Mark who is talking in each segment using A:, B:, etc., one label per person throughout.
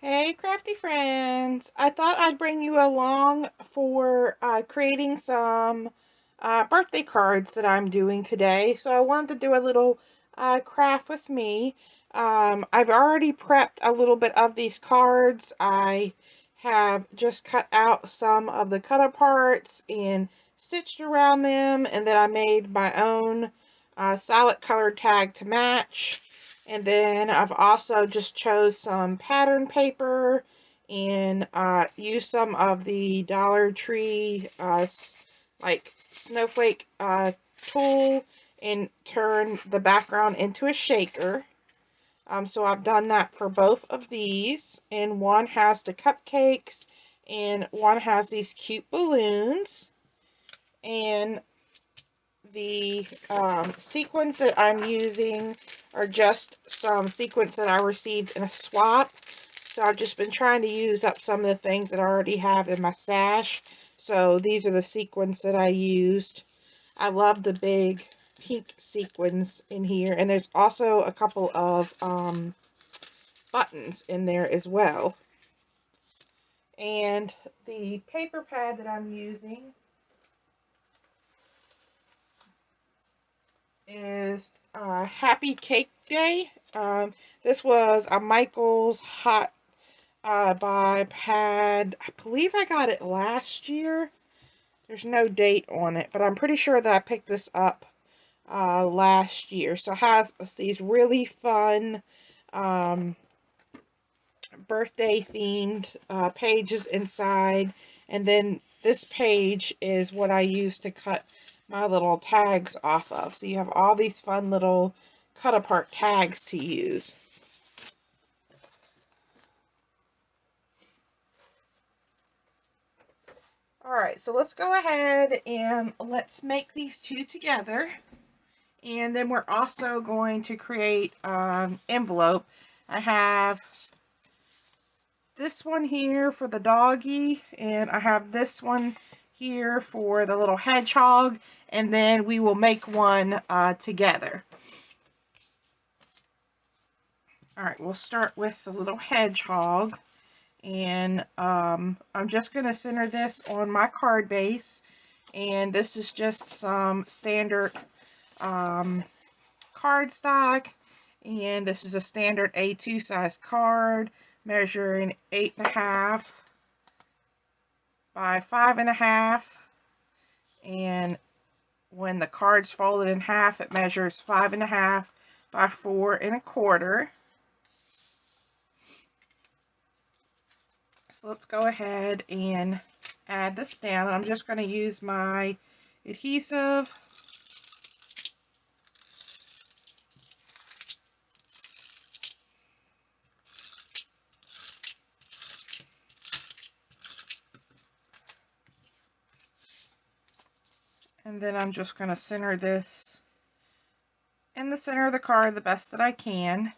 A: Hey, crafty friends! I thought I'd bring you along for creating some birthday cards that I'm doing today. So I wanted to do a little craft with me. I've already prepped a little bit of these cards. I have just cut out some of the cut parts and stitched around them, and then I made my own solid colored tag to match. And then I've also just chose some pattern paper and used some of the Dollar Tree like snowflake tool and turned the background into a shaker. So I've done that for both of these, and one has the cupcakes and one has these cute balloons. And the sequins that I'm using are just some sequins that I received in a swap. So I've just been trying to use up some of the things that I already have in my stash. So these are the sequins that I used. I love the big pink sequins in here. And there's also a couple of buttons in there as well. And the paper pad that I'm using is Happy Cake Day. This was a Michael's Hot Buy pad. I believe I got it last year. There's no date on it, but I'm pretty sure that I picked this up last year. So it has these really fun birthday themed pages inside, and then this page is what I use to cut my little tags off of. So you have all these fun little cut apart tags to use. Alright, so let's go ahead and let's make these two together. And then we're also going to create an envelope. I have this one here for the doggy, and I have this one here for the little hedgehog, and then we will make one together. Alright, we'll start with the little hedgehog, and I'm just going to center this on my card base, and this is just some standard cardstock, and this is a standard A2 size card measuring 8.5 by 5.5, and when the card's folded in half, it measures 5.5 by 4.25. So let's go ahead and add this down. I'm just going to use my adhesive. And then I'm just going to center this in the center of the card the best that I can.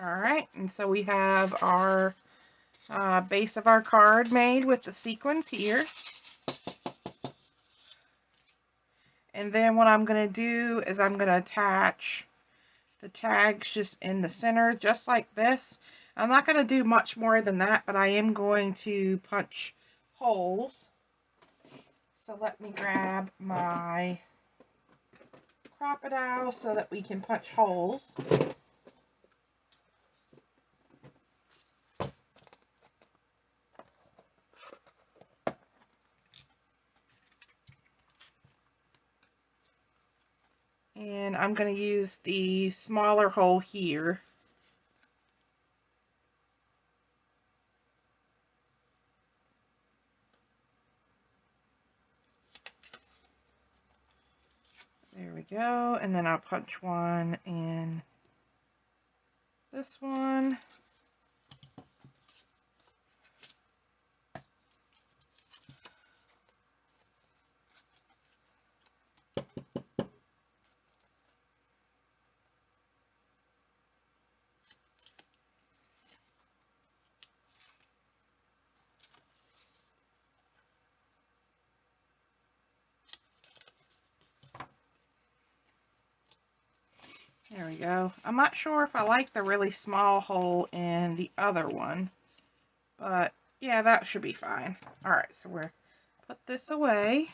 A: Alright, and so we have our base of our card made with the sequins here. And then what I'm going to do is I'm going to attach the tags just in the center, just like this. I'm not going to do much more than that, but I am going to punch holes. So let me grab my crocodile so that we can punch holes. And I'm going to use the smaller hole here. There we go. And then I'll punch one in this one. There we go. I'm not sure if I like the really small hole in the other one, but yeah, that should be fine. All right, so we're put this away.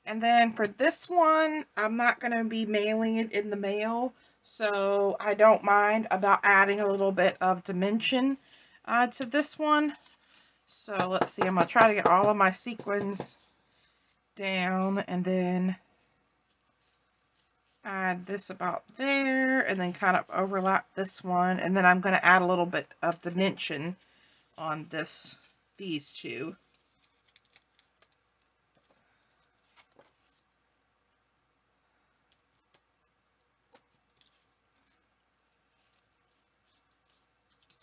A: And then for this one, I'm not going to be mailing it in the mail, so I don't mind about adding a little bit of dimension to this one. So let's see, I'm going to try to get all of my sequins down and then add this about there and then kind of overlap this one. And then I'm going to add a little bit of dimension on these two.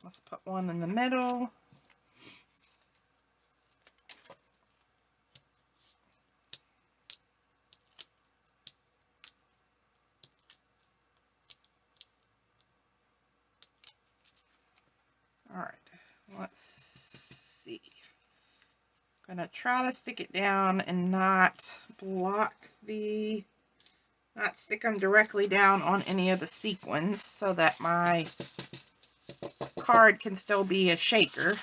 A: Let's put one in the middle. All right, let's see. I'm gonna try to stick it down and not stick them directly down on any of the sequins so that my card can still be a shaker.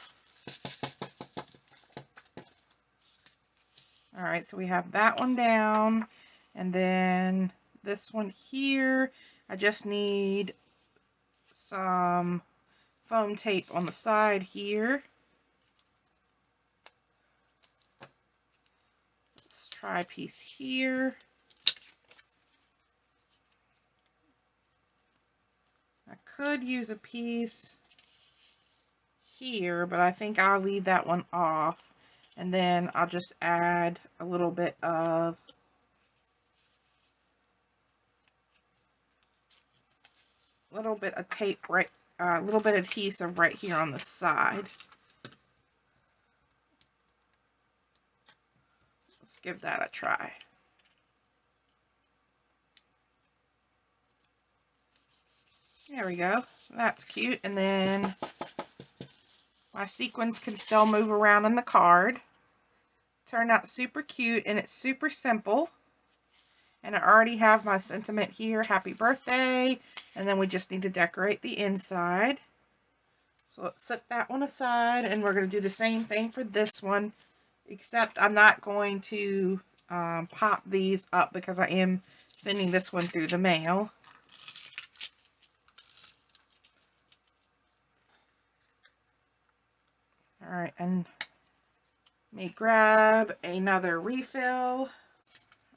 A: All right, so we have that one down, and then this one here, I just need some foam tape on the side here. Let's try a piece here. I could use a piece here, but I think I'll leave that one off. And then I'll just add a little bit of tape a little bit of adhesive right here on the side. Let's give that a try. There we go. That's cute. And then my sequins can still move around in the card. Turned out super cute, and it's super simple. And I already have my sentiment here, happy birthday. And then we just need to decorate the inside. So let's set that one aside, and we're going to do the same thing for this one, except I'm not going to pop these up because I am sending this one through the mail. All right, and let me grab another refill.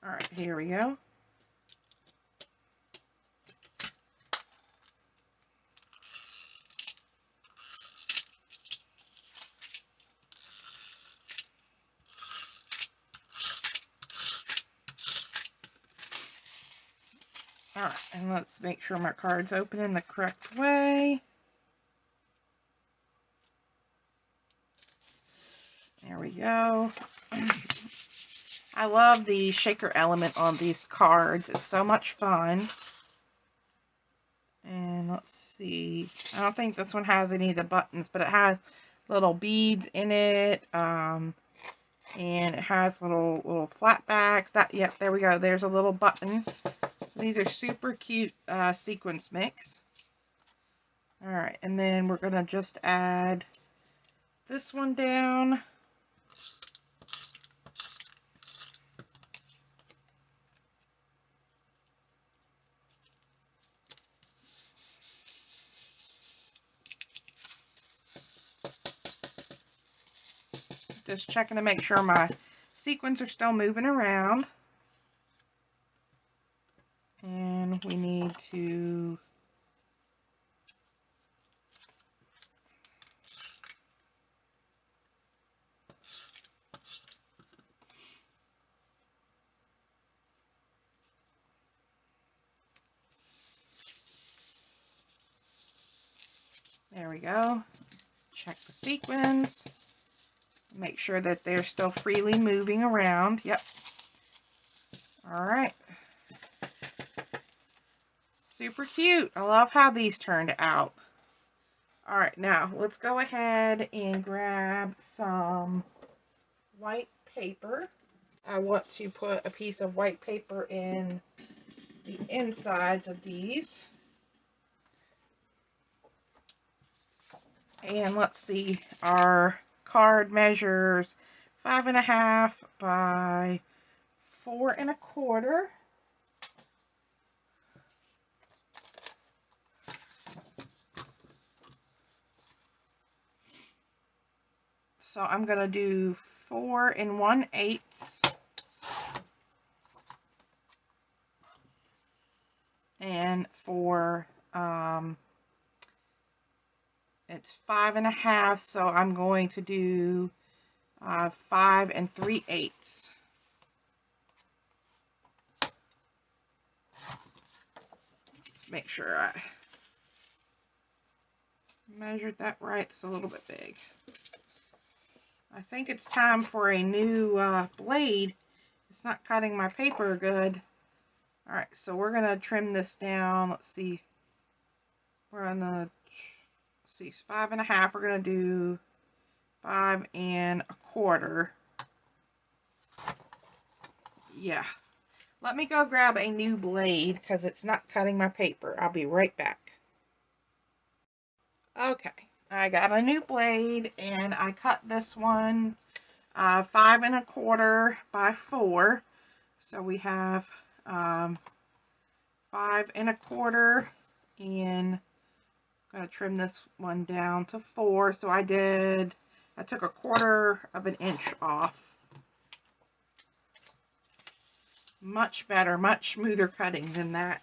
A: All right, here we go. All right, and let's make sure my card's open in the correct way. There we go. I love the shaker element on these cards. It's so much fun. And let's see. I don't think this one has any of the buttons, but it has little beads in it. And it has little flat backs. Yep, there we go. There's a little button. So these are super cute sequence mix. Alright, and then we're going to just add this one down. Just checking to make sure my sequins are still moving around. And we need to there we go. Check the sequins. Make sure that they're still freely moving around. Yep. Alright. Super cute. I love how these turned out. Alright, now let's go ahead and grab some white paper. I want to put a piece of white paper in the insides of these. And let's see, our card measures 5.5 by 4.25. So I'm going to do 4 1/8. And for, it's 5.5, so I'm going to do 5 3/8. Let's make sure I measured that right. It's a little bit big. I think it's time for a new blade. It's not cutting my paper good. Alright, so we're going to trim this down. Let's see. We're on the, see, 5.5. We're going to do 5 1/4. Yeah. Let me go grab a new blade because it's not cutting my paper. I'll be right back. Okay, I got a new blade and I cut this one 5 1/4 by 4. So we have 5 1/4, and I'm going to trim this one down to 4. So I took 1/4 of an inch off. Much better, much smoother cutting than that.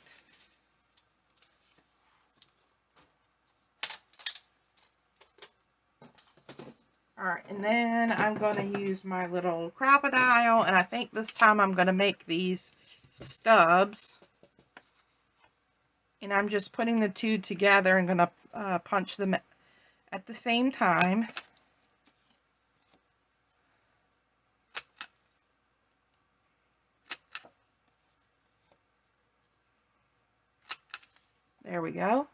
A: Alright, and then I'm going to use my little crocodile, and I think this time I'm going to make these stubs. And I'm just putting the two together and going to punch them at the same time. There we go.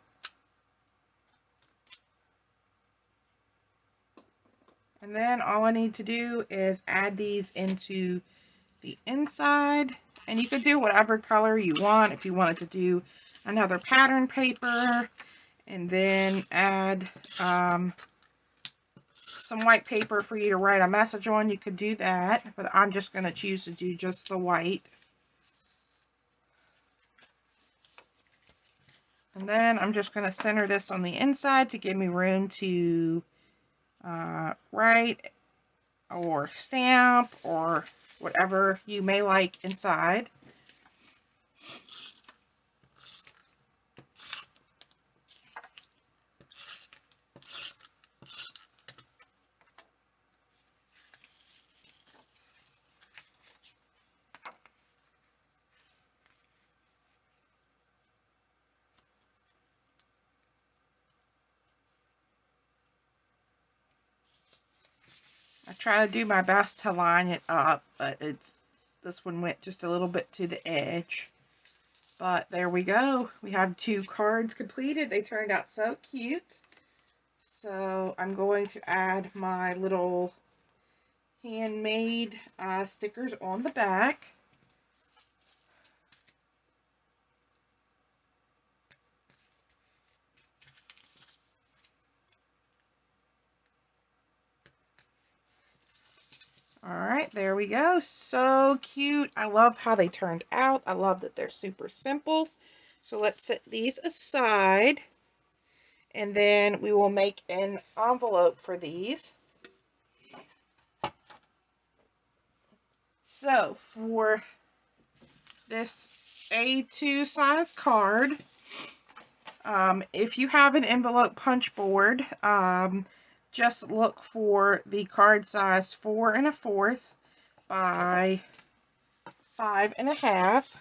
A: And then all I need to do is add these into the inside. And you could do whatever color you want. If you wanted to do another pattern paper, and then add some white paper for you to write a message on, you could do that. But I'm just going to choose to do just the white. And then I'm just going to center this on the inside to give me room to write or stamp or whatever you may like inside. I try to do my best to line it up, but this one went just a little bit to the edge. But there we go. We have 2 cards completed. They turned out so cute. So I'm going to add my little handmade stickers on the back. Alright, there we go. So cute. I love how they turned out. I love that they're super simple. So let's set these aside. And then we will make an envelope for these. So for this A2 size card, if you have an envelope punch board, just look for the card size 4 1/4 by 5 1/2.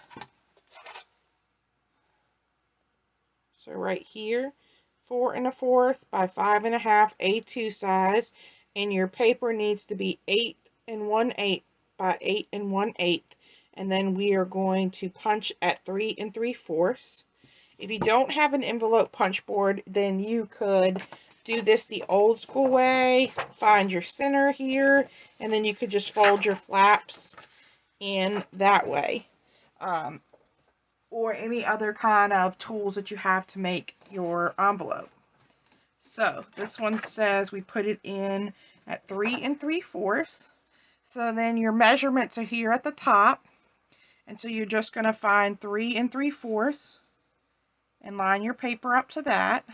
A: So right here, 4 1/4 by 5 1/2 A2 size, and your paper needs to be 8 1/8 by 8 1/8, and then we are going to punch at 3 3/4. If you don't have an envelope punch board, then you could do this the old school way. Find your center here, and then you could just fold your flaps in that way. Or any other kind of tools that you have to make your envelope. So this one says we put it in at 3 3/4. So then your measurements are here at the top. And so you're just going to find 3 3/4 and line your paper up to that.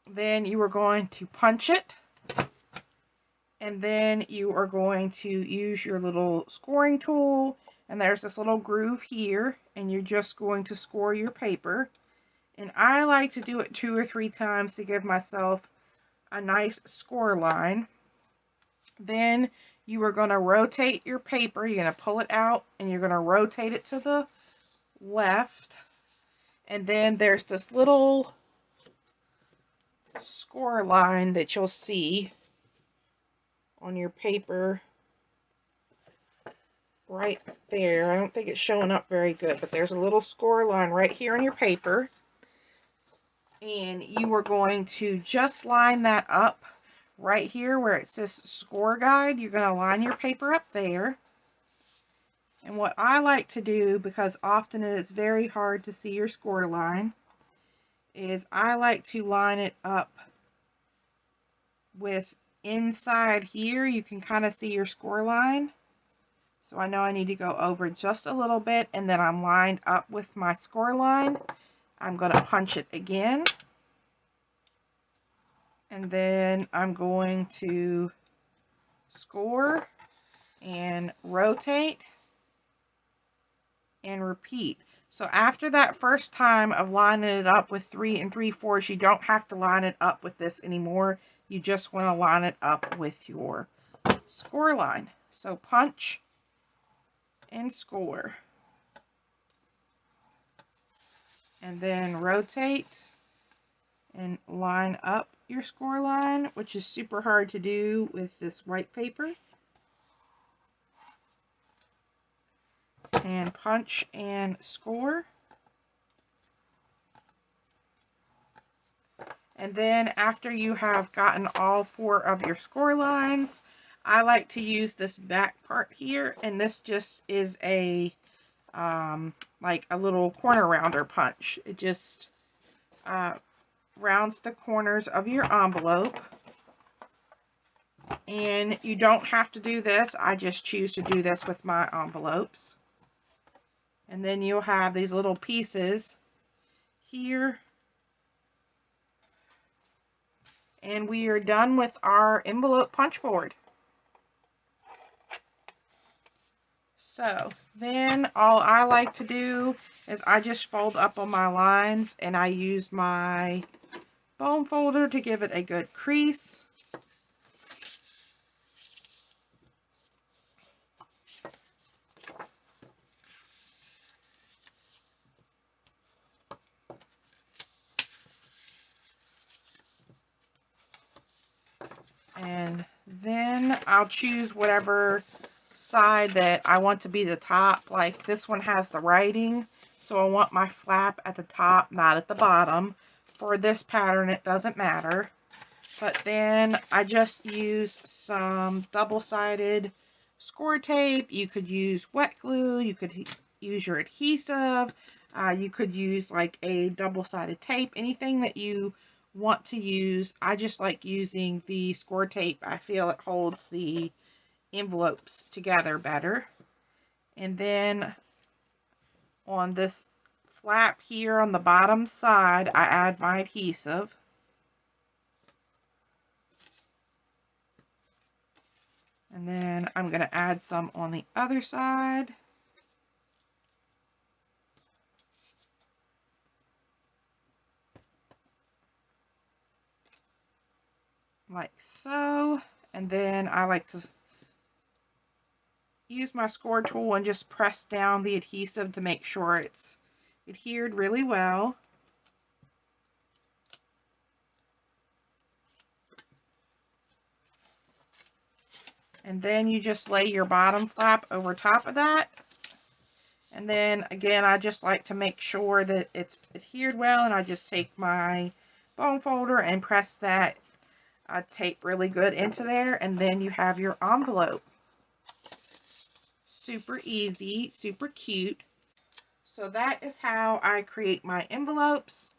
A: Then you are going to punch it. And then you are going to use your little scoring tool. And there's this little groove here. And you're just going to score your paper. And I like to do it 2 or 3 times to give myself a nice score line. Then you are going to rotate your paper. You're going to pull it out and you're going to rotate it to the left. And then there's this little score line that you'll see on your paper right there. I don't think it's showing up very good, but there's a little score line right here on your paper. And you are going to just line that up right here where it says score guide. You're going to line your paper up there. And what I like to do, because often it is very hard to see your score line, is I like to line it up with inside here. You can kind of see your score line. So I know I need to go over just a little bit, and then I'm lined up with my score line. I'm going to punch it again. And then I'm going to score and rotate and repeat. So after that first time of lining it up with 3 3/4, you don't have to line it up with this anymore. You just want to line it up with your score line. So punch and score. And then rotate and line up your score line, which is super hard to do with this white paper. And punch and score. And then after you have gotten all 4 of your score lines, I like to use this back part here, and this just is a like a little corner rounder punch. It just rounds the corners of your envelope. And you don't have to do this. I just choose to do this with my envelopes. And then you'll have these little pieces here. And we are done with our envelope punch board. So then all I like to do is I just fold up on my lines, and I use my foam folder to give it a good crease. And then I'll choose whatever side that I want to be the top. Like this one has the writing, so I want my flap at the top, not at the bottom. For this pattern, it doesn't matter. But then I just use some double-sided score tape. You could use wet glue. You could use your adhesive. You could use like a double-sided tape. Anything that you want to use. I just like using the score tape. I feel it holds the envelopes together better. And then on this flap here on the bottom side, I add my adhesive. And then I'm going to add some on the other side. Like so. And then I like to use my score tool and just press down the adhesive to make sure it's adhered really well. And then you just lay your bottom flap over top of that. And then again, I just like to make sure that it's adhered well, and I just take my bone folder and press that tape really good into there, and then you have your envelope. Super easy, super cute. So that is how I create my envelopes,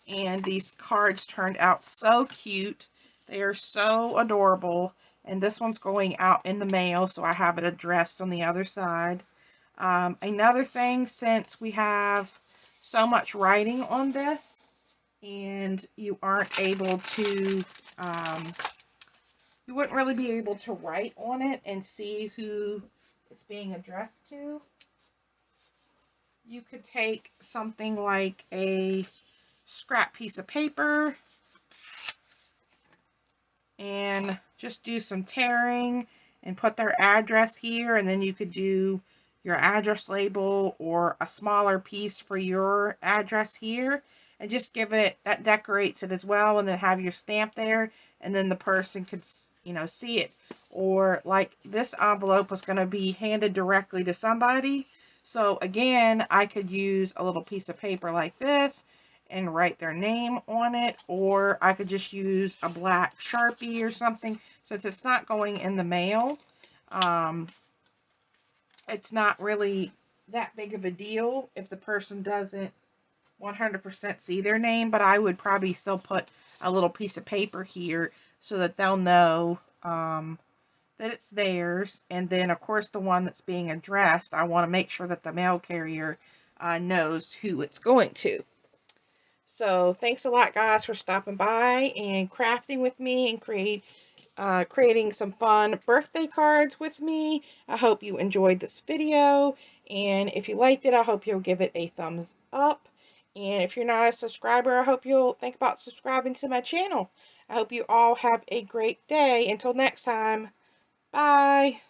A: and these cards turned out so cute. They are so adorable, and this one's going out in the mail, so I have it addressed on the other side. Another thing, since we have so much writing on this, and you aren't able to, you wouldn't really be able to write on it and see who it's being addressed to. You could take something like a scrap piece of paper and just do some tearing and put their address here, and then you could do your address label or a smaller piece for your address here, and just give it, that decorates it as well, and then have your stamp there, and then the person could, you know, see it. Or like this envelope was going to be handed directly to somebody, so again, I could use a little piece of paper like this and write their name on it, or I could just use a black Sharpie or something. Since it's not going in the mail, it's not really that big of a deal if the person doesn't 100% see their name, but I would probably still put a little piece of paper here so that they'll know that it's theirs. And then of course the one that's being addressed, I want to make sure that the mail carrier knows who it's going to. So thanks a lot, guys, for stopping by and crafting with me and creating some fun birthday cards with me. I hope you enjoyed this video, and if you liked it, I hope you'll give it a thumbs up. And if you're not a subscriber, I hope you'll think about subscribing to my channel. I hope you all have a great day. Until next time, bye.